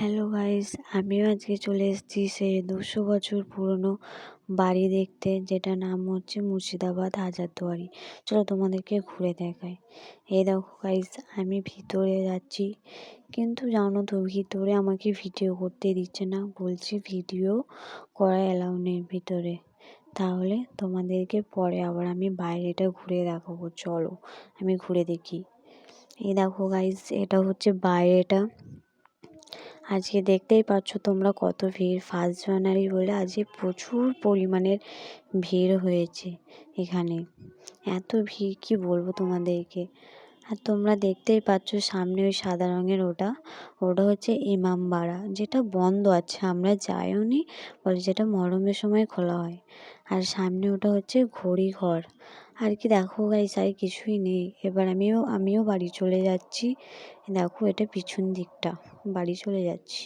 Hello guys, আমিও আজকে চলে এসেছি সেই 200 বছর পুরনো বাড়ি দেখতে, যেটা নাম হচ্ছে মুর্শিদাবাদ হাজারদুয়ারি। চলো তোমাদেরকে ঘুরে দেখাই। এই দেখো গাইস, আমি ভিতরে যাচ্ছি, কিন্তু জানো তো ভিতরে আমাকে ভিডিও করতে দিচ্ছে না, বলছে ভিডিও করা অ্যালাউ নেই ভিতরে। তাহলে তোমাদেরকে পরে আবার আমি বাইরেটা ঘুরে দেখাবো। চলো আমি ঘুরে দেখি। এই দেখো গাইস, এটা হচ্ছে বাইরেটা। আজকে দেখতেই পাচ্ছ তোমরা কত ভিড়। 1 জানুয়ারি বলে আজকে প্রচুর পরিমাণের ভিড় হয়েছে এখানে। এত ভিড় কি বলবো তোমাদেরকে। আর তোমরা দেখতেই পাচ্ছ সামনে ওই সাদা রঙের ওটা হচ্ছে ইমামবাড়া, যেটা বন্ধ আছে, আমরা যাইও নি, বলে যেটা মহরমের সময় খোলা হয়। আর সামনে ওটা হচ্ছে ঘড়ি ঘর। আর কি দেখো গাইস, আর কিছুই নেই। এবার আমিও বাড়ি চলে যাচ্ছি। দেখো এটা পিছন দিকটা, বাড়ি চলে যাচ্ছি।